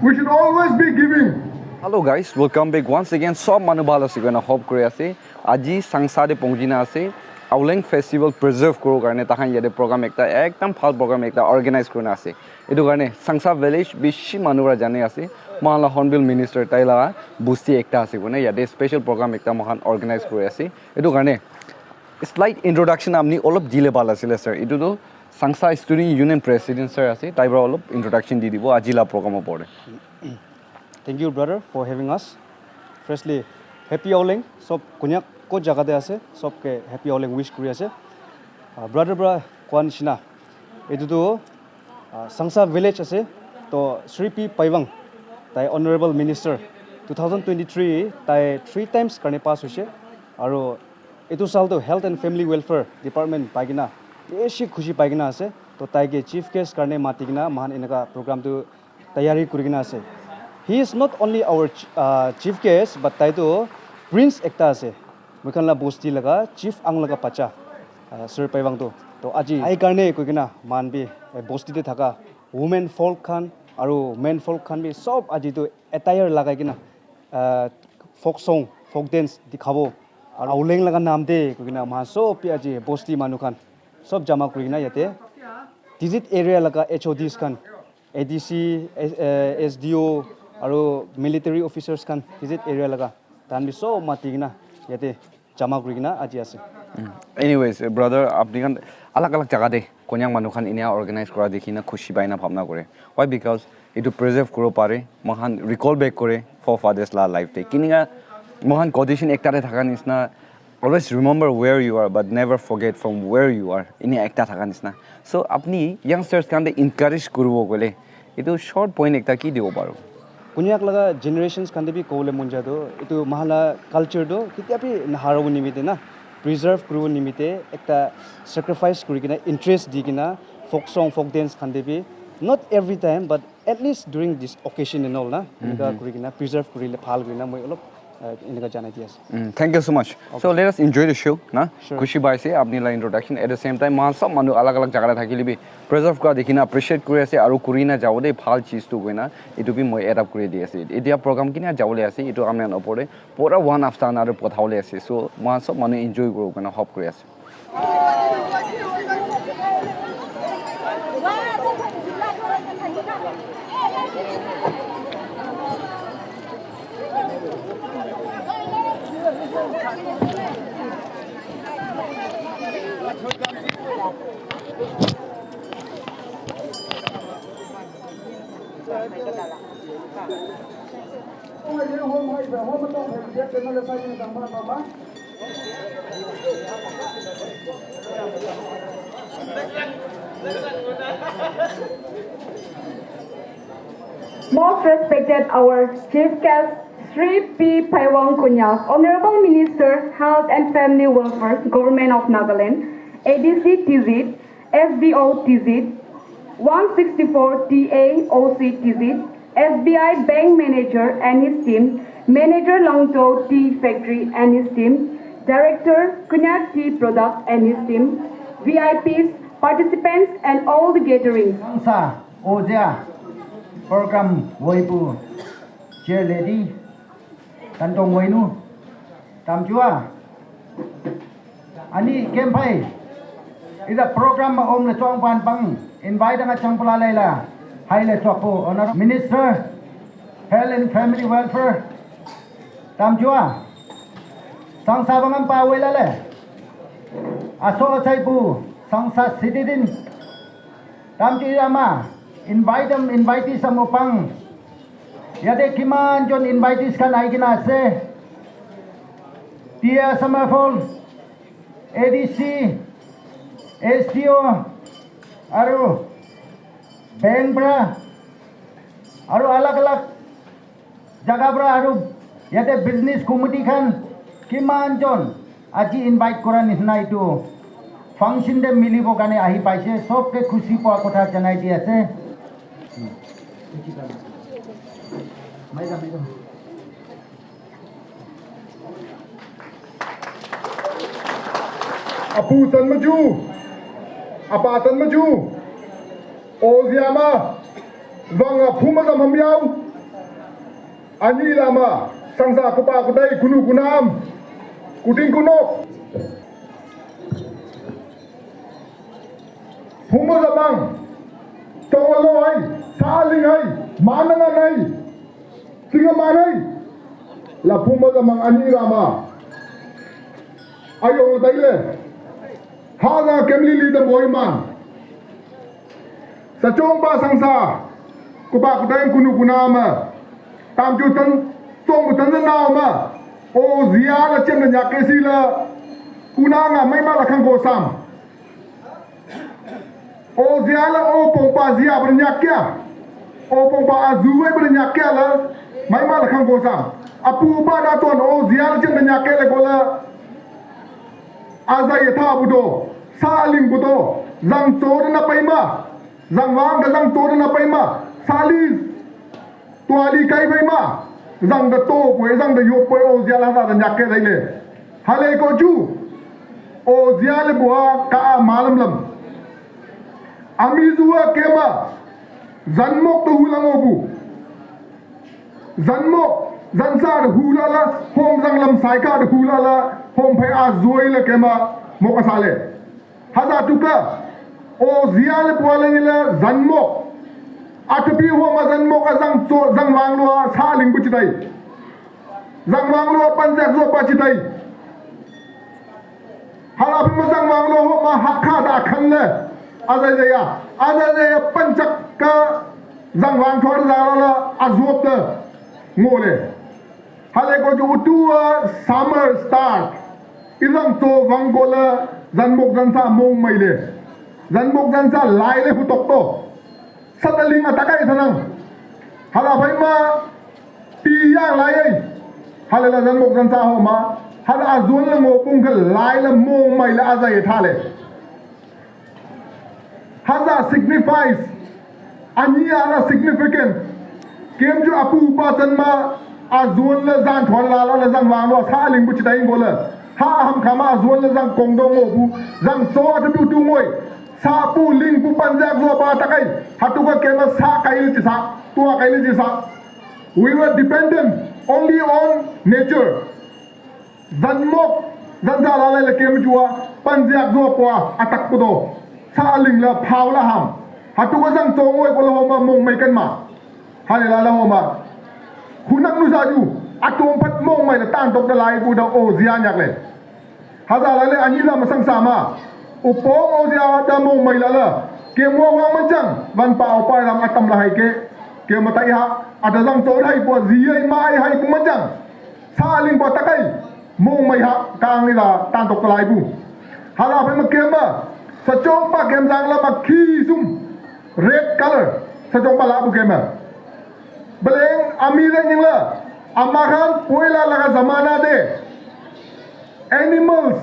We should always be giving. Hello guys, welcome back once again. Sob manu bhalo ase koina hope kori ase. Aji Sangsa de pongjina ase. Aoleng festival preserve koro karne tahan yade program ekdam phal program organize korna ase. Etu karne Sangsa village bishi manura jane ase. Mahala Hornbill minister taila busti ekta ase kone yade special program mahan organize kori ase. Etu karne slight introduction amni olop dile bala sile sir. Etu do Sangsa Student Union President sir ase. Taibra olop introduction di dibo ajila program pore. Thank you, brother, for having us. Firstly, happy Aoleng. Sob kunyak ko jaga de ase. Sob ke happy Aoleng wish kuri ase. Brother, kwan shina. Etu do Sangsa village ase. To Sri P. Paiwang, tai Honorable Minister, 2023, tai 3 times karne pass hoise. Aro etu sal to Health and Family Welfare Department paigina. Beshi khushi paigina ase. To tai ke chief guest karne matigina mahan inaka program to tayari kurigina ase. He is not only our chief guest, but taito Prince ekta ase. Mukanla bosti laga chief ang laga pacha Sir Paiwang to. To aji ai karne koikina manbi bosti te thaka women folk khan aru men folk khan bi sob aji to attire lagai kina folk song folk dance dikhabo aru Aoleng laga naam de koikina ma sob pi aji bosti manu khan sob jama kurina yate visit area laga HODs khan ADC SDO aru military officers kan visit area laga tan bi so matigina yate jama kurigina aji ase. Anyways, brother, apni kan alag jaga de konyang manu khan inia organize kora dekhina khushi baina bhabna kore. Why? Because itu preserve koro pare, mahan recall back kore for fathers la life day. Kininga mahan condition ekta de thaka nisna always remember where you are but never forget from where you are. Ini ekta thaka nisna. So apni youngsters kan de encourage kurubo gole. Itu short point ekta ki dibo paro. Kunyak laga generations kan debi kole munja do itu mahala culture do kitiapi naharo nimite na preserve kuru nimite ekta sacrifice kurigina interest digina folk song folk dance kan debi not every time but at least during this occasion and all na inga kurigina preserve kurile phal kurina moi olop inga janai dias. Thank you so much. Okay. So let us enjoy the show na. Sure. Khushi bai se apni la introduction at the same time man sab manu alag jaga la thakili bi preserve kora dekhina appreciate kuri ase aru kurina jawode phal cheez tu goina itu bi moi add up kuri di ase. Etia program kina jawole ase itu amne opore pura one after another pothaule ase. So man sab manu enjoy koro goina hope kuri ase. Most respected our chief guest, Sri P. Paiwang Kunyak, Honorable Minister, Health and Family Welfare, Government of Nagaland, ADC TZ, SBO TZ, 164 TA OC TZ, SBI Bank Manager and his team, Manager Longto Tea Factory and his team, Director Kunyak Tea Product and his team, VIPs, participants and all the gatherings. Sangsa Aoleng program Woibu Chair Lady Tantong Woinu Tamjua Ani Kempai is a program Om Le Chong Pan Pang invite nga Changpula Laila Haile Chopo Honorable Minister Health and Family Welfare Tamjua Sangsa Bangam Pa Welale Aso Saibu Sangsa Citizen Tamjuyama invite sa mupang yade kiman jon invite kan ay ginase Tia Samafol ADC SDO aru Bengbra aru alag jaga bra aru yade business committee kan kiman jon aji invite koran isna itu function de milibo kane ahi paise sob ke khushi pa kotha janai di ase Apu san maju, apa san maju, Oziama, vanga phuma gam ham yau. Ani lama sangsa kupa kudai kunu kunam kuting kunok humo zamang tonglo hai saling hai mananga nai singa manai la humo zamang ani lama ayo daile haga kemli leader boyman sa chomba sangsa kupa kudai kunu kunama tam chu tan chong tan na ma o zia la chen na ke si la kuna nga mai ma la khang go sam o zia la o pong pa zia ber nyak kya o pong pa azu ai ber nyak kya la mai ma la khang go sam apu ba da ton o zia la chen na nyak ke le go la aza ye tha bu do sa ling bu do zang chor na pai ma zang wang da zang chor na pai ma salis tuali kai bai ma zang da to poi zang da yo poi o zia la da nyak ke dai le hale ko ju o zia le bua ka malam lam ami zuwa kema zanmok to hulang obu zanmok zansa da hulala hom zang lam sai ka da hulala hom phai a zoi le kema mok asale haza tuka o zia le bua le le zanmok Atapi ho mazan mo ka zang wang lo sa ling bu chitai zang wang lo panjak zo pa chitai hala bi mazang wang lo ho ma hakha da khan le azai ya panjak ka zang wang thor da la azop ta ngole hale ko ju tu summer start ilang to wang gola zan mok zan sa mong mai le zan mok zan sa lai le hu tok to sataling atakai sanang hala bhai ma ti yang lai ai hala la zan mok zan sa ho ma hala azun la ngo pung ka lai la mong mai la azai tha le haza signifies ania la significant kem ju apu pa chan ma azun la zan thon la zang wang lo sa ling bu chi dai ngo la ha ham khama azun la zang kong dong ngo bu zang so atu tu ngoi sa pu ling pu panjak zo ba takai hatu ka kema sa kail chi sa tua kail chi sa we were dependent only on nature zanmok zanza la la kem jua panjak zo kwa atak pu do sa ling la phau la ham hatu ka zang chong oi ko la ma mong mai kan ma ha la la ma hunak nu sa ju atom pat mong mai la tan tok da lai pu da o zia nyak le haza la le ani la ma sang sa ma upong o zia da mong mai la la ke mo wang man chang van pa o pa ram atam la hai ke matai ha ada jang chol hai po zi ai mai hai ku man chang sa ling po takai mong mai ha kang ni la tan tok lai bu hala phe ma ke ma sa chong pa kem jang la ma khi sum red color sa chong pa la bu ke ma beleng ami le ning la amakan poila la ka zamana de animals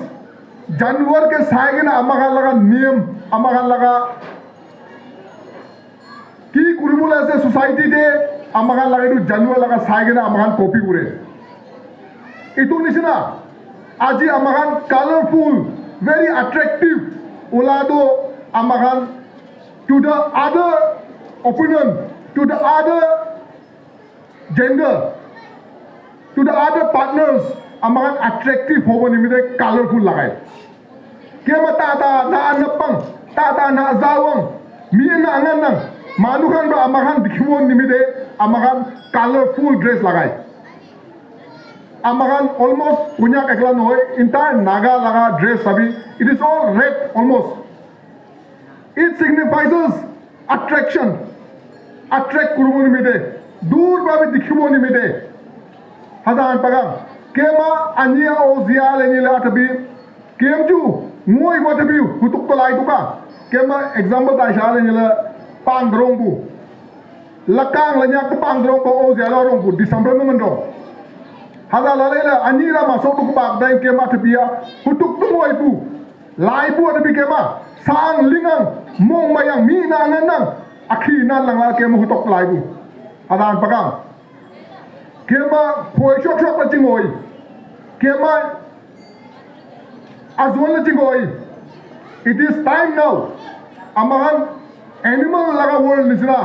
जानवर के साइगे ना अम्मा लगा नियम अम्मा लगा की कुरुमुला से सोसाइटी दे अम्मा लगा इधर जानवर लगा साइगे ना अम्मा कॉपी करे इतु निशना आज ही अम्मा कलरफुल वेरी अट्रैक्टिव उला दो अम्मा to the other opinion to the other gender to the other partners अम्मा अट्रैक्टिव होगा निमित्ते कलरफुल लगाए Kema tata na anapang tata na azawang mi na angan nang manukan do amakan dikhwon nimide amakan colorful dress lagai amakan almost punya ekla noy entire naga laga dress sabi it is all red almost it signifies attraction attract kurmo nimide dur babe dikhwon nimide hadan pagam kema ania o zia lenila tabi kemju ngoi ko tabi hutuk to lai tuka kema example ta sha le la pang drong bu lakang la nyak pang drong ko o zia la rong bu December man do hada la le ani ra ma so tu ba dai kema tabi ya hutuk tu ngoi bu lai bu tabi kema sang lingang mong mayang mi na nang akhi na lang la kema hutuk lai bu hadan pakang kema phoi chok chok pa chingoi kema azwan la chingoi it is time now amahan animal laga world nisra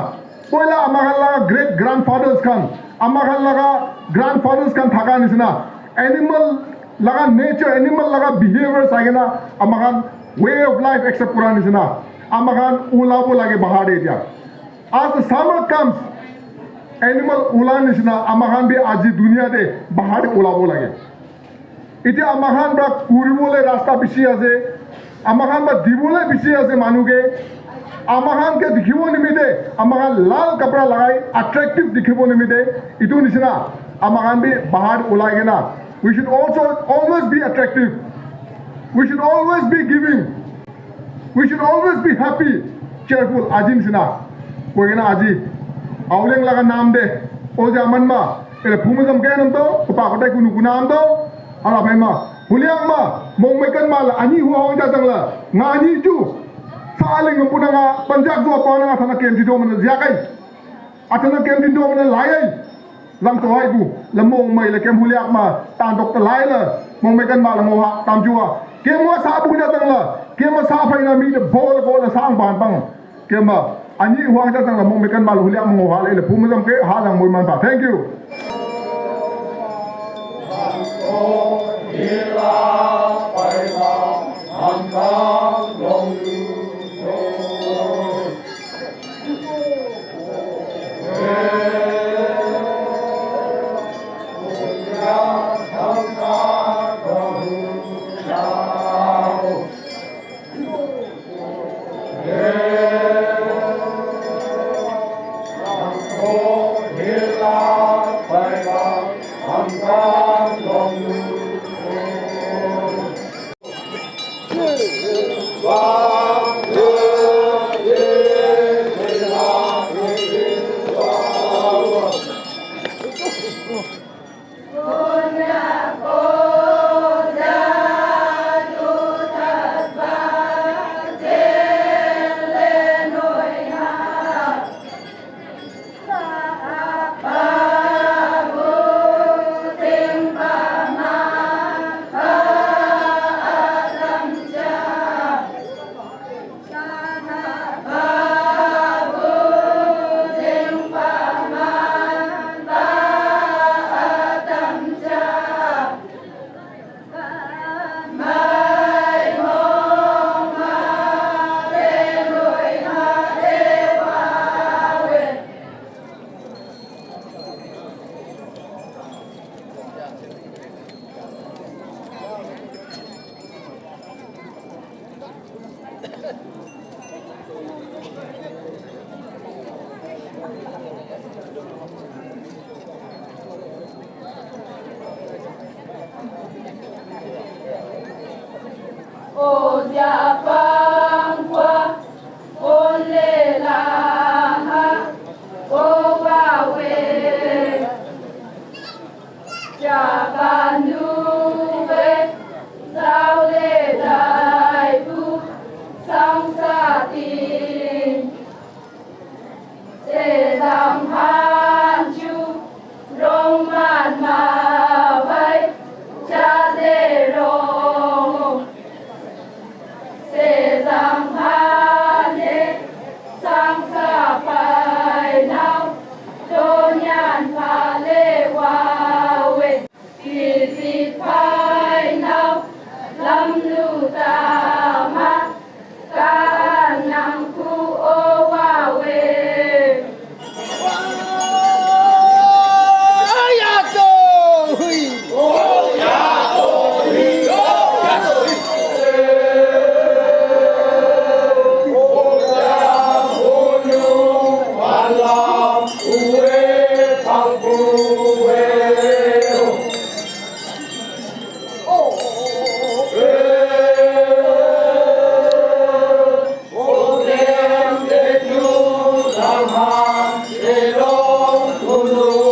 poila amakan laga great grandfathers kan amakan laga grandfathers kan thaka nisna animal laga nature animal laga behavior sagena amakan way of life accept kura nisna amakan ulabo lage bahar dia as the summer comes animal ulan nisna amakan bi aji dunia de bahar ulabo lage ite amakan ba kuribole rasta bishi ase amakan ba dibole bishi ase manuge amakan ke dikhibo nimite amakan lal kapra lagai attractive dikhibo nimite itu nisna amakan bi bahar ulage na we should also always be attractive we should always be giving we should always be happy cheerful aji nisna koina aji Aoleng laga naam de oje aman ma ele phumazam ke nam to pa kotai kunu kunam to ala bai ma huliang ma mong mekan ma la ani hu hong ja jang la ngani ju saling ngpuna nga panjak zo pa nga thana kem di do man ja kai atana kem di do man lai ai lam to hai bu la mong mai la kem huliak ma tan dok ta lai la mong mekan ma la mo ha tam ju kem wa sa bu ja jang la kem sa phai na mi de bol sang ban bang kem ma ani huang ja jang la mong mekan ma la huliak mo ha le phumazam ke ha jang moi man ta thank you Hãy subscribe cho kênh Ghiền Mì Gõ để không bỏ lỡ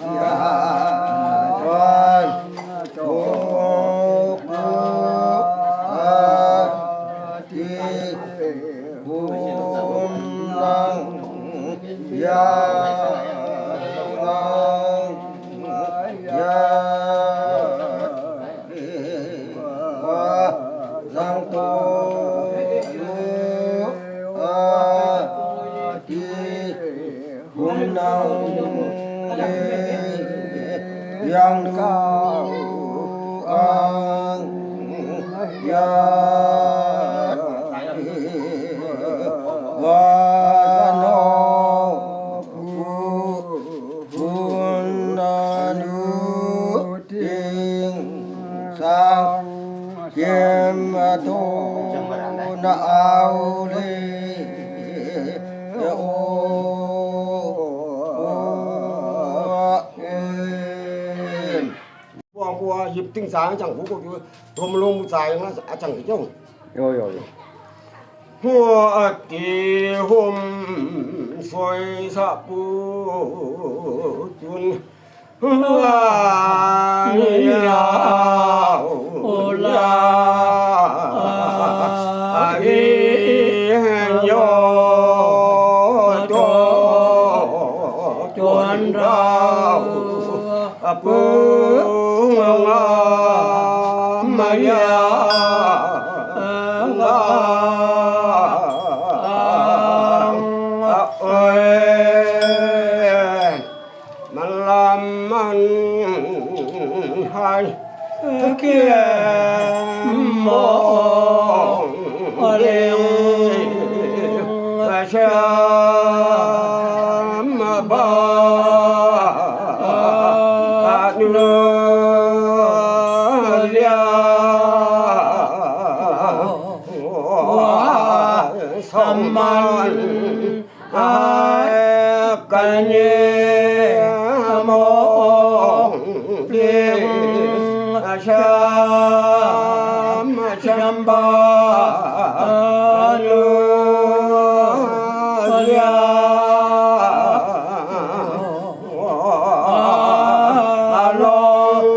Yeah. yang ka ang ya wa no pun nu ting sang kiếm tu na ao le qua dịp tinh sáng chẳng phú của thôm lông dài nó chẳng thấy đâu rồi hoa kỳ hôm xoay sa pu chun hoa ya ola yo to chuan rau pu Maya Malaman hai kia mong lên chăm ba Saman kanye mong liên chăm chăm ba nu ya long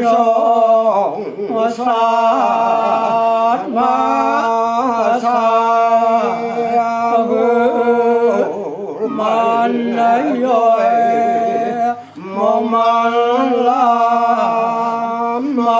song sát ma sa man yoe mong man la ma